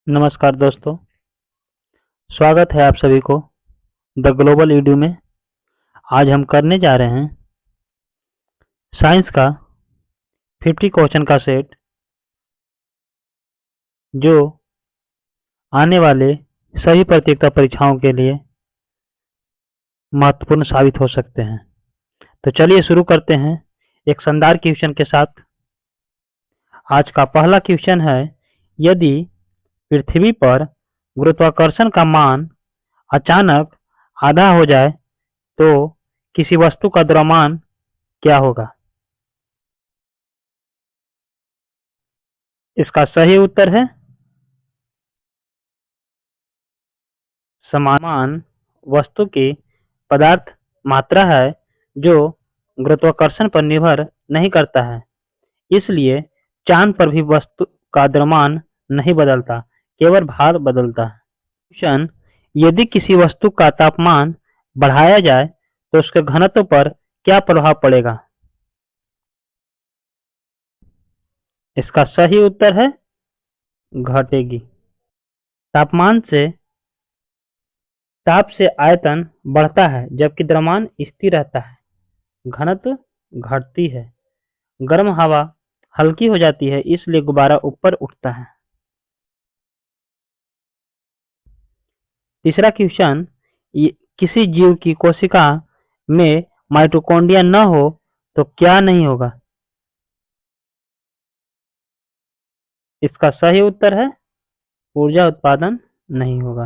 नमस्कार दोस्तों, स्वागत है आप सभी को द ग्लोबल ईडू में। आज हम करने जा रहे हैं साइंस का 50 क्वेश्चन का सेट, जो आने वाले सभी प्रतियोगिता परीक्षाओं के लिए महत्वपूर्ण साबित हो सकते हैं। तो चलिए शुरू करते हैं एक शानदार क्वेश्चन के साथ। आज का पहला क्वेश्चन है, यदि पृथ्वी पर गुरुत्वाकर्षण का मान अचानक आधा हो जाए तो किसी वस्तु का द्रव्यमान क्या होगा? इसका सही उत्तर है समान वस्तु की पदार्थ मात्रा है जो गुरुत्वाकर्षण पर निर्भर नहीं करता है। इसलिए चांद पर भी वस्तु का द्रव्यमान नहीं बदलता, केवल भार बदलता है। क्वेश्चन, यदि किसी वस्तु का तापमान बढ़ाया जाए तो उसके घनत्व पर क्या प्रभाव पड़ेगा? इसका सही उत्तर है घटेगी। तापमान से ताप से आयतन बढ़ता है जबकि द्रव्यमान स्थिर रहता है, घनत्व घटती है। गर्म हवा हल्की हो जाती है, इसलिए गुब्बारा ऊपर उठता है। तीसरा क्वेश्चन, किसी जीव की कोशिका में माइटोकॉन्ड्रिया न हो तो क्या नहीं होगा? इसका सही उत्तर है ऊर्जा उत्पादन नहीं होगा।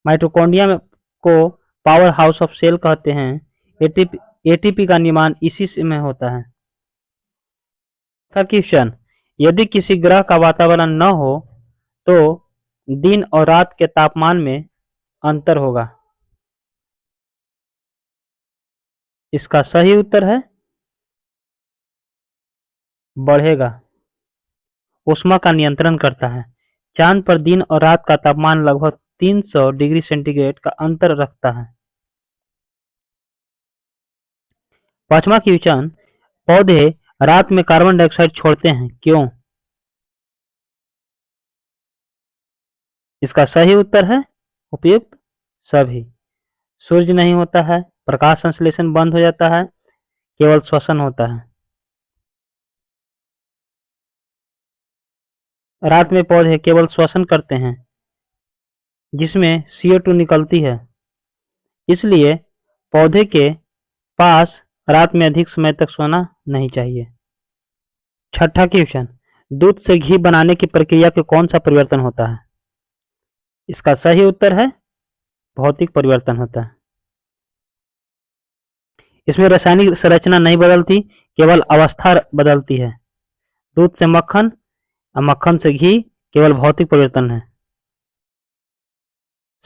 माइटोकॉन्ड्रिया को पावर हाउस ऑफ सेल कहते हैं। एटीपी का निर्माण इसी में होता है। क्वेश्चन, यदि किसी ग्रह का वातावरण न हो तो दिन और रात के तापमान में अंतर होगा। इसका सही उत्तर है बढ़ेगा। ऊष्मा का नियंत्रण करता है। चांद पर दिन और रात का तापमान लगभग 300 डिग्री सेंटीग्रेड का अंतर रखता है। पांचवा क्वेश्चन, पौधे रात में कार्बन डाइऑक्साइड छोड़ते हैं, क्यों? इसका सही उत्तर है उपयुक्त सभी। सूर्य नहीं होता है, प्रकाश संश्लेषण बंद हो जाता है, केवल श्वसन होता है। रात में पौधे केवल श्वसन करते हैं जिसमें CO2 निकलती है, इसलिए पौधे के पास रात में अधिक समय तक सोना नहीं चाहिए। छठा क्वेश्चन, दूध से घी बनाने की प्रक्रिया में कौन सा परिवर्तन होता है? इसका सही उत्तर है भौतिक परिवर्तन होता है। इसमें रासायनिक संरचना नहीं बदलती, केवल अवस्था बदलती है। दूध से मक्खन और मक्खन से घी केवल भौतिक परिवर्तन है।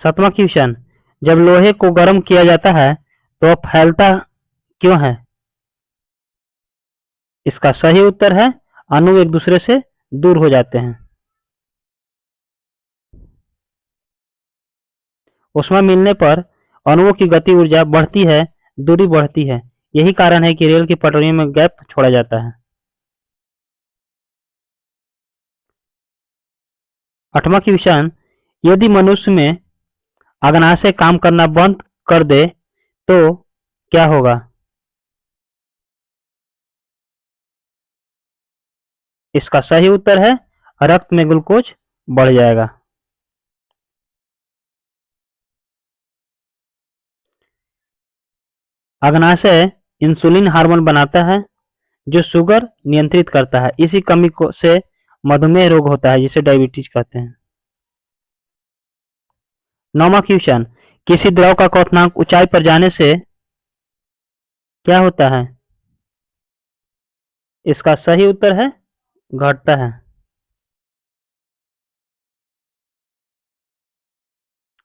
सातवां क्वेश्चन, जब लोहे को गर्म किया जाता है तो फैलता क्यों है? इसका सही उत्तर है अणु एक दूसरे से दूर हो जाते हैं। ऊष्मा मिलने पर अणुओं की गति ऊर्जा बढ़ती है, दूरी बढ़ती है। यही कारण है कि रेल की पटरियों में गैप छोड़ा जाता है। आठवां क्वेश्चन, यदि मनुष्य में अग्नाशय काम करना बंद कर दे तो क्या होगा? इसका सही उत्तर है रक्त में ग्लूकोज बढ़ जाएगा। अग्नाशय इंसुलिन हार्मोन बनाता है जो शुगर नियंत्रित करता है। इसी कमी से मधुमेह रोग होता है, जिसे डायबिटीज कहते हैं। नौवां क्वेश्चन, किसी द्रव का क्वथनांक ऊंचाई पर जाने से क्या होता है? इसका सही उत्तर है घटता है।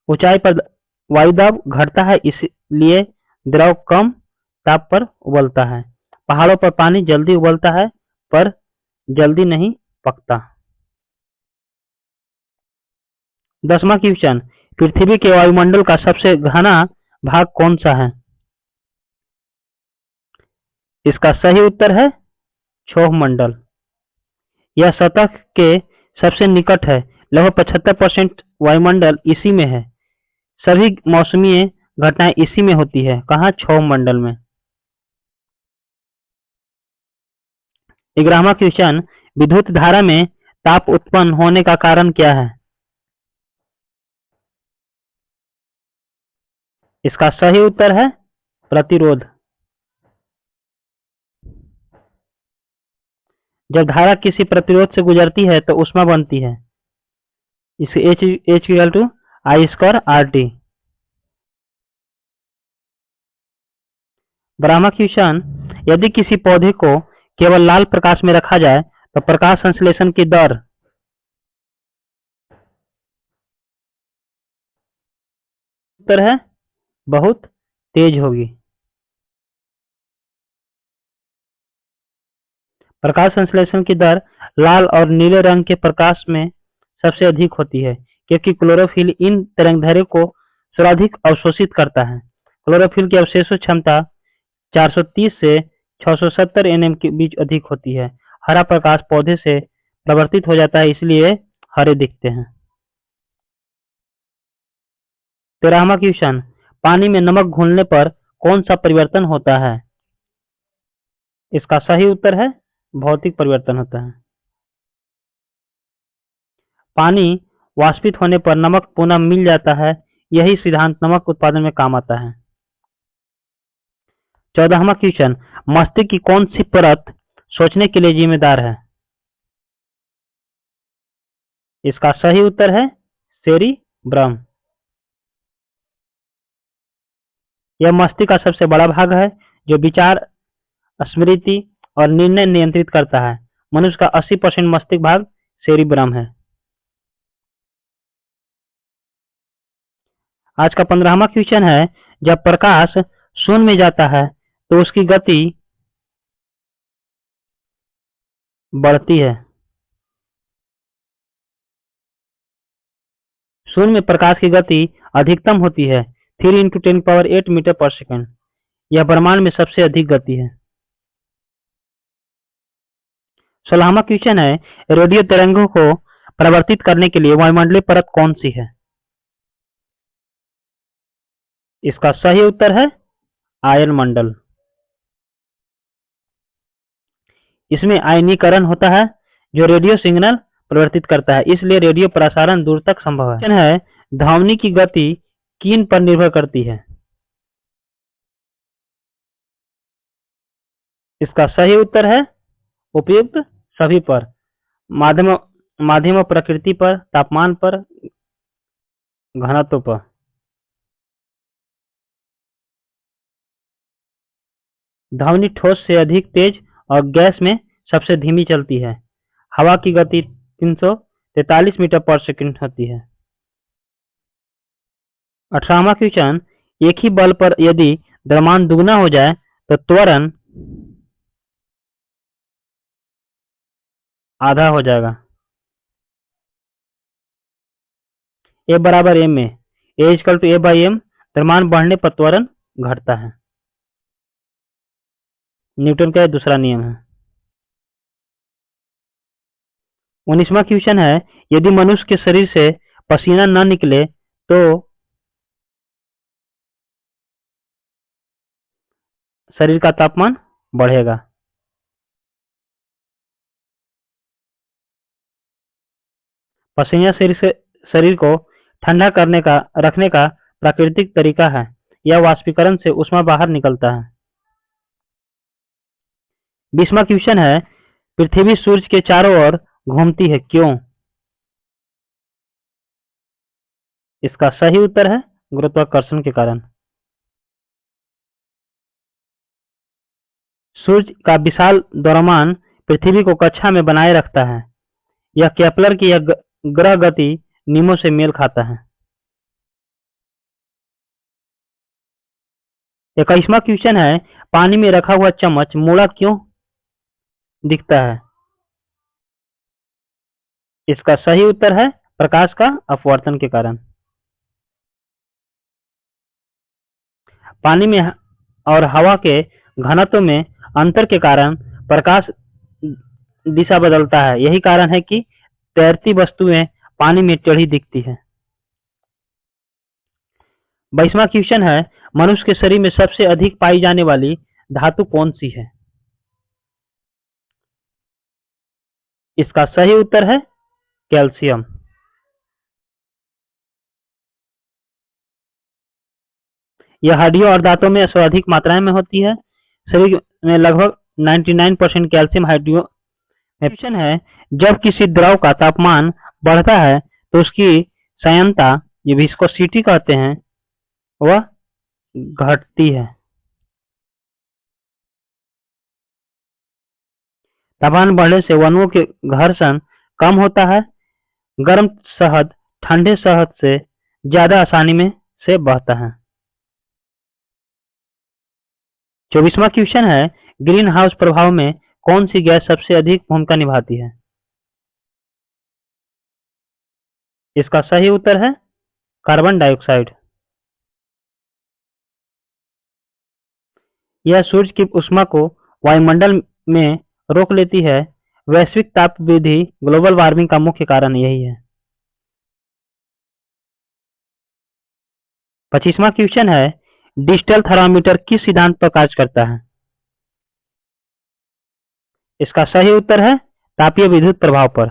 ऊंचाई पर वायुदाब घटता है, इसलिए द्रव कम ताप पर उबलता है। पहाड़ों पर पानी जल्दी उबलता है पर जल्दी नहीं पकता। 10वां क्वेश्चन, पृथ्वी के वायुमंडल का सबसे घना भाग कौन सा है? इसका सही उत्तर है क्षोभ मंडल। यह सतह के सबसे निकट है। लगभग 75% वायुमंडल इसी में है। सभी मौसमी घटनाएं इसी में होती है। कहाँ? क्षोभ मंडल में। 11वां क्वेश्चन, विद्युत धारा में ताप उत्पन्न होने का कारण क्या है? इसका सही उत्तर है प्रतिरोध। जब धारा किसी प्रतिरोध से गुजरती है तो ऊष्मा बनती है। इसे H equal to I square R T. 12वां क्वेश्चन, यदि किसी पौधे को केवल लाल प्रकाश में रखा जाए तो प्रकाश संश्लेषण की दर उत्तर है बहुत तेज होगी। प्रकाश संश्लेषण की दर लाल और नीले रंग के प्रकाश में सबसे अधिक होती है क्योंकि क्लोरोफिल इन तरंगदैर्घ्य को सर्वाधिक अवशोषित करता है। क्लोरोफिल की अवशोषण क्षमता 430 से 670 nm के बीच अधिक होती है। हरा प्रकाश पौधे से प्रवर्तित हो जाता है, इसलिए हरे दिखते हैं। 13वां क्वेश्चन, पानी में नमक घुलने पर कौन सा परिवर्तन होता है? इसका सही उत्तर है भौतिक परिवर्तन होता है। पानी वाष्पित होने पर नमक पुनः मिल जाता है। यही सिद्धांत नमक उत्पादन में काम आता है। 14वां क्वेश्चन, मस्तिष्क की कौन सी परत सोचने के लिए जिम्मेदार है? इसका सही उत्तर है सेरिब्रम। यह मस्तिष्क का सबसे बड़ा भाग है जो विचार, स्मृति और निर्णय नियंत्रित करता है। मनुष्य का 80% मस्तिष्क भाग सेरिब्रम है। आज का 15वां क्वेश्चन है, जब प्रकाश शून्य में जाता है तो उसकी गति बढ़ती है। शून्य में प्रकाश की गति अधिकतम होती है 3 × 10⁸ मीटर पर सेकंड। यह ब्रह्मांड में सबसे अधिक गति है। 16वां क्वेश्चन है, रेडियो तरंगों को परावर्तित करने के लिए वायुमंडलीय परत कौन सी है? इसका सही उत्तर है आयन मंडल। इसमें आयनीकरण होता है जो रेडियो सिग्नल परिवर्तित करता है, इसलिए रेडियो प्रसारण दूर तक संभव है। क्वेश्चन है, ध्वनि की गति किन पर निर्भर करती है? इसका सही उत्तर है उपयुक्त सभी पर। माध्यम प्रकृति पर, तापमान पर, घनत्व पर। ध्वनि ठोस से अधिक तेज और गैस में सबसे धीमी चलती है। हवा की गति 343 मीटर पर सेकंड होती है। 18वां क्वेश्चन, एक ही बल पर यदि द्रव्यमान दुगना हो जाए तो त्वरण आधा हो जाएगा। ए बराबर एम में, a equal to a by m. द्रव्यमान बढ़ने पर त्वरण घटता है। न्यूटन का दूसरा नियम है। 19वां क्वेश्चन है, यदि मनुष्य के शरीर से पसीना न निकले तो शरीर का तापमान बढ़ेगा। पसीना शरीर को ठंडा रखने का प्राकृतिक तरीका है। यह वाष्पीकरण से ऊष्मा बाहर निकलता है। 20वां क्वेश्चन है, पृथ्वी सूर्य के चारों ओर घूमती है, क्यों? इसका सही उत्तर है गुरुत्वाकर्षण के कारण। सूर्य का विशाल द्रव्यमान पृथ्वी को कक्षा में बनाए रखता है। यह केपलर की ग्रह गति नियमों से मेल खाता है। 21वां क्वेश्चन है, पानी में रखा हुआ चम्मच मुड़ा क्यों दिखता है? इसका सही उत्तर है प्रकाश का अपवर्तन के कारण। पानी में और हवा के घनत्व में अंतर के कारण प्रकाश दिशा बदलता है। यही कारण है कि तैरती वस्तुएं पानी में टेढ़ी दिखती है। 22वां क्वेश्चन है, मनुष्य के शरीर में सबसे अधिक पाई जाने वाली धातु कौन सी है? इसका सही उत्तर है कैल्शियम। यह हड्डियों और दांतों में सर्वाधिक मात्रा में होती है। शरीर में लगभग 99% कैल्शियम हड्डियों में। क्वेश्चन है, जब किसी द्रव का तापमान बढ़ता है तो उसकी संयंत्रता, ये विस्कोसिटी कहते हैं, वह घटती है। तापमान बढ़ने से वनों के घर्षण कम होता है। गर्म शहद ठंडे शहद से ज्यादा आसानी में से बहता है। 24वां क्वेश्चन है, ग्रीन हाउस प्रभाव में कौन सी गैस सबसे अधिक भूमिका निभाती है? इसका सही उत्तर है कार्बन डाइऑक्साइड। यह सूर्य की ऊष्मा को वायुमंडल में रोक लेती है। वैश्विक ताप वृद्धि ग्लोबल वार्मिंग का मुख्य कारण यही है। 25वां क्वेश्चन है, डिजिटल थर्मामीटर किस सिद्धांत पर कार्य करता है? इसका सही उत्तर है तापीय विद्युत प्रभाव पर।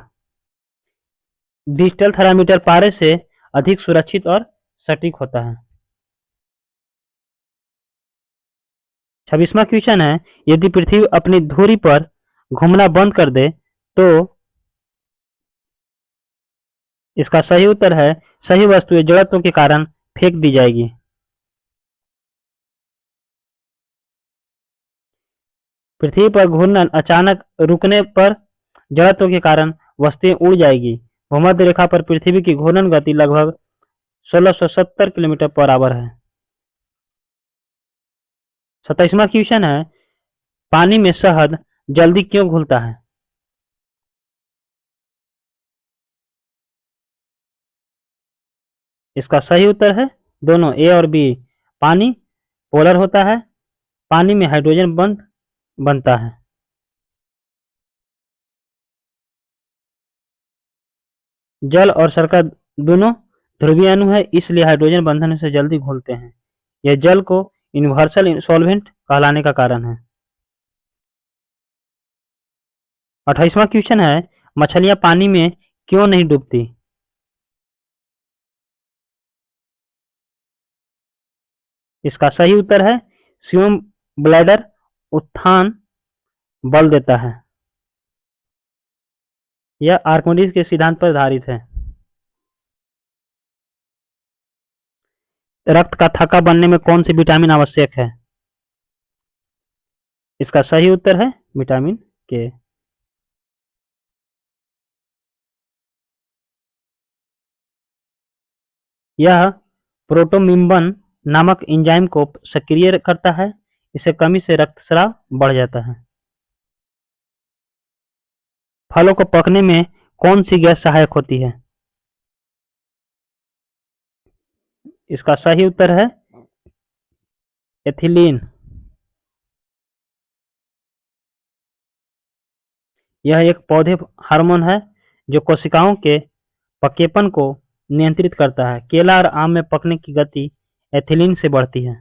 डिजिटल थर्मामीटर पारे से अधिक सुरक्षित और सटीक होता है। 26वां क्वेश्चन है, यदि पृथ्वी अपनी धुरी पर घूमना बंद कर दे तो? इसका सही उत्तर है सही वस्तुएं जड़त्व के कारण फेंक दी जाएगी। पृथ्वी पर घूमना अचानक रुकने पर जड़त्व के कारण वस्तुएं उड़ जाएगी। भूमध्य रेखा पर पृथ्वी की घूर्णन गति लगभग 1670 किलोमीटर पर आवर है। 27वां क्वेश्चन है, पानी में शहद जल्दी क्यों घुलता है? इसका सही उत्तर है दोनों, ए और बी। पानी पोलर होता है, पानी में हाइड्रोजन बंध बनता है। जल और शर्करा दोनों ध्रुवीय अणु है, इसलिए हाइड्रोजन बंधन से जल्दी घुलते हैं। यह जल को यूनिवर्सल सॉल्वेंट कहलाने का कारण है। 28वां क्वेश्चन है, मछलियां पानी में क्यों नहीं डूबती? इसका सही उत्तर है स्विम ब्लैडर उत्थान बल देता है। यह आर्किमिडीज के सिद्धांत पर आधारित है। रक्त का थक्का बनने में कौन सी विटामिन आवश्यक है? इसका सही उत्तर है विटामिन के। यह प्रोटोम्बिन नामक एंजाइम को सक्रिय करता है। इससे कमी से रक्तस्राव बढ़ जाता है। फलों को पकने में कौन सी गैस सहायक होती है? इसका सही उत्तर है एथिलीन। यह एक पौधे हार्मोन है जो कोशिकाओं के पकेपन को नियंत्रित करता है। केला और आम में पकने की गति एथिलीन से बढ़ती है।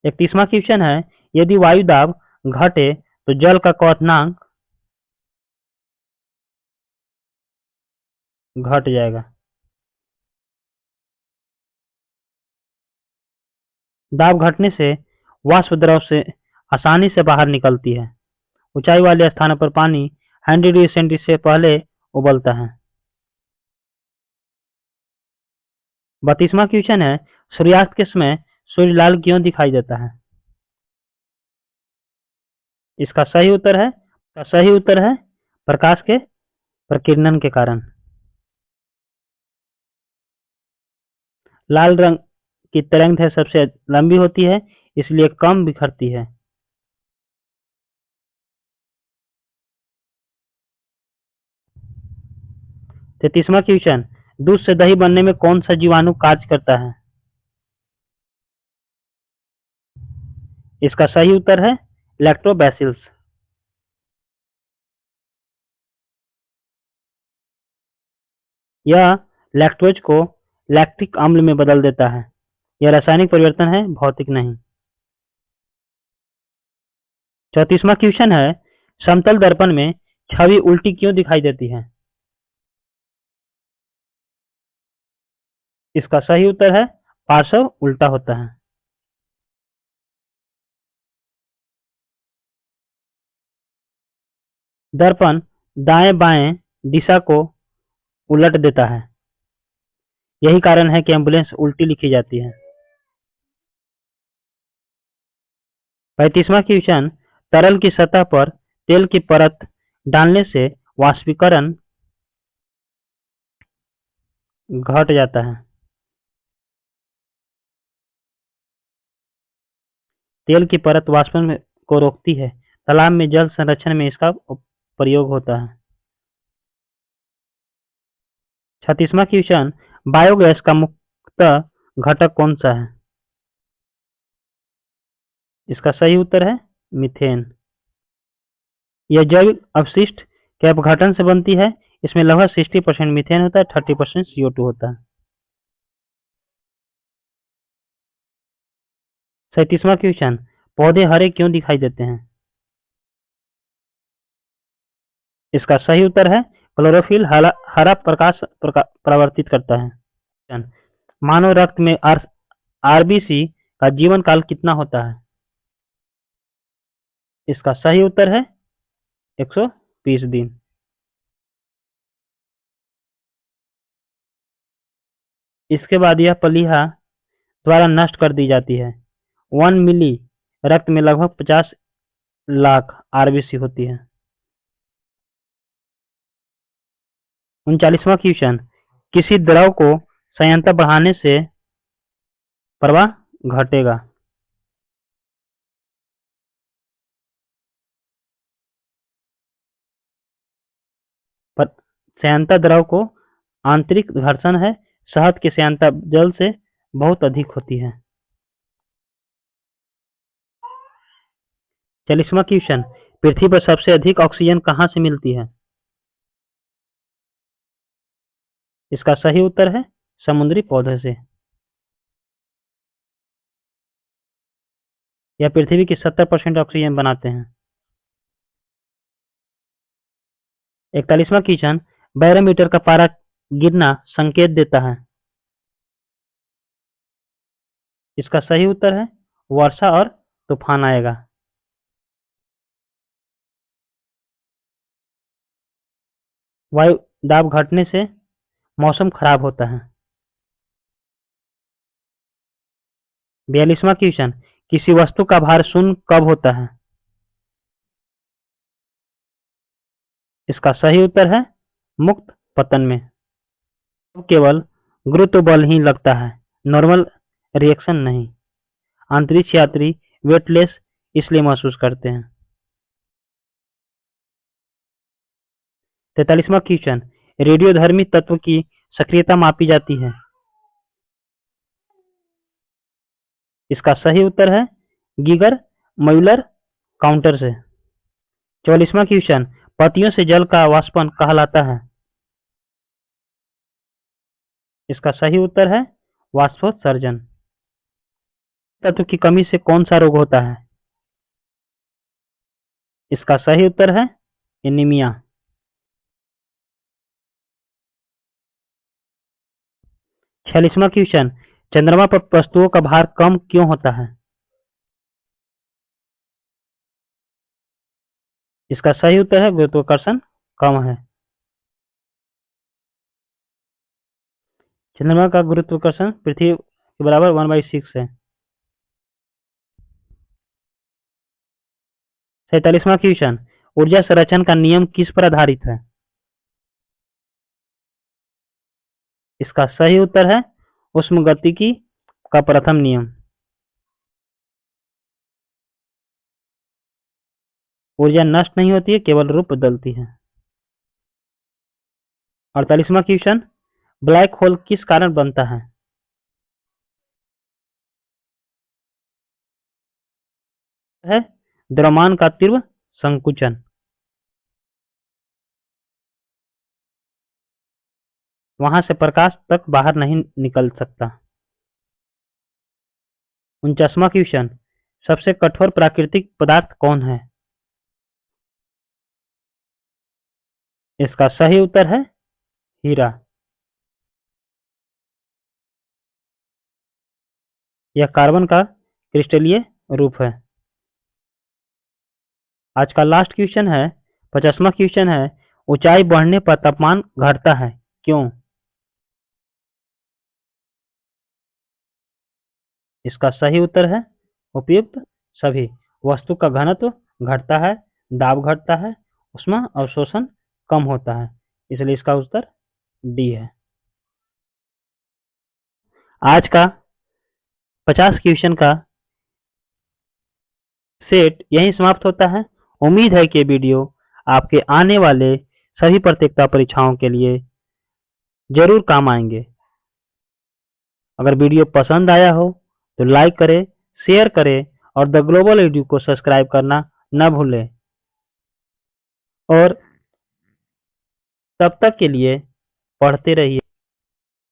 31वां क्वेश्चन है, यदि वायु दाब घटे तो जल का क्वथनांक घट जाएगा। दाब घटने से वाष्प द्रव से आसानी से बाहर निकलती है। ऊंचाई वाले स्थानों पर पानी 100 डिग्री सेंटीग्रेड से पहले उबलता है। 32वां क्वेश्चन है, सूर्यास्त के समय सूर्य लाल क्यों दिखाई देता है? इसका सही उत्तर है प्रकाश के प्रकीर्णन के कारण। लाल रंग की तरंगदैर्घ्य सबसे लंबी होती है, इसलिए कम बिखरती है। 33वां क्वेश्चन, दूध से दही बनने में कौन सा जीवाणु कार्य करता है? इसका सही उत्तर है लैक्टोबैसिलस। यह लैक्टोज को लैक्टिक अम्ल में बदल देता है। यह रासायनिक परिवर्तन है, भौतिक नहीं। 34वां क्वेश्चन है, समतल दर्पण में छवि उल्टी क्यों दिखाई देती है? इसका सही उत्तर है पार्श्व उल्टा होता है। दर्पण दाएं बाएं दिशा को उलट देता है, यही कारण है कि एम्बुलेंस उल्टी लिखी जाती है। 35वां क्वेश्चन, तरल की सतह पर तेल की परत डालने से वाष्पीकरण घट जाता है। तेल की परत वाष्पन को रोकती है। तालाब में जल संरक्षण में इसका प्रयोग होता है। 36वां क्वेश्चन, बायोगैस का मुख्य घटक कौन सा है? इसका सही उत्तर है मीथेन। यह जैविक अपशिष्ट के अपघटन से बनती है। इसमें लगभग 60% मीथेन होता है, 30% CO2 होता है। 37वां क्वेश्चन, पौधे हरे क्यों दिखाई देते हैं? इसका सही उत्तर है क्लोरोफिल हरा प्रकाश प्रवर्तित करता है। मानव रक्त में आरबीसी का जीवन काल कितना होता है? इसका सही उत्तर है 120 दिन। इसके बाद यह पलीहा द्वारा नष्ट कर दी जाती है। 1 मिली रक्त में लगभग 50 लाख आरबीसी होती है। 39वां क्वेश्चन, किसी द्रव को सांद्रता बढ़ाने से प्रवाह घटेगा। सांद्रता द्रव को आंतरिक घर्षण है। शहद की सांद्रता जल से बहुत अधिक होती है। 40वां क्वेश्चन, पृथ्वी पर सबसे अधिक ऑक्सीजन कहाँ से मिलती है? इसका सही उत्तर है समुद्री पौधे से। यह पृथ्वी की 70% ऑक्सीजन बनाते हैं। 41वां क्वेश्चन, बैरोमीटर का पारा गिरना संकेत देता है। इसका सही उत्तर है वर्षा और तूफान आएगा। वायु दाब घटने से मौसम खराब होता है। 42वां क्वेश्चन, किसी वस्तु का भार शून्य कब होता है? इसका सही उत्तर है मुक्त पतन में। केवल गुरुत्व बल ही लगता है, नॉर्मल रिएक्शन नहीं। अंतरिक्ष यात्री वेटलेस इसलिए महसूस करते हैं। 43वां क्वेश्चन, रेडियोधर्मी तत्व की सक्रियता मापी जाती है। इसका सही उत्तर है गीगर म्यूलर काउंटर से। 44वां क्वेश्चन, पत्तियों से जल का वाष्पन कहलाता है। इसका सही उत्तर है वाष्पोत्सर्जन। तत्व की कमी से कौन सा रोग होता है? इसका सही उत्तर है एनीमिया। 46वां क्वेश्चन, चंद्रमा पर वस्तुओं का भार कम क्यों होता है? इसका सही उत्तर है गुरुत्वाकर्षण कम है। चंद्रमा का गुरुत्वाकर्षण पृथ्वी के बराबर 1/6 है। 47वां क्वेश्चन, ऊर्जा संरक्षण का नियम किस पर आधारित है? इसका सही उत्तर है ऊष्मगतिकी का प्रथम नियम। ऊर्जा नष्ट नहीं होती है, केवल रूप बदलती है। 48वां क्वेश्चन, ब्लैक होल किस कारण बनता है? द्रव्यमान का तीव्र संकुचन। वहां से प्रकाश तक बाहर नहीं निकल सकता। 49वां क्वेश्चन, सबसे कठोर प्राकृतिक पदार्थ कौन है? इसका सही उत्तर है हीरा। यह कार्बन का क्रिस्टलीय रूप है। आज का लास्ट क्वेश्चन है 50वां क्वेश्चन है, ऊंचाई बढ़ने पर तापमान घटता है, क्यों? इसका सही उत्तर है उपयुक्त सभी। वस्तु का घनत्व घटता है, दाब घटता है, ऊष्मा अवशोषण कम होता है, इसलिए इसका उत्तर डी है। आज का 50 क्वेश्चन का सेट यहीं समाप्त होता है। उम्मीद है कि वीडियो आपके आने वाले सभी प्रतियोगिता परीक्षाओं के लिए जरूर काम आएंगे। अगर वीडियो पसंद आया हो तो लाइक करें, शेयर करें और द ग्लोबल एडू को सब्सक्राइब करना न भूलें। और तब तक के लिए पढ़ते रहिए।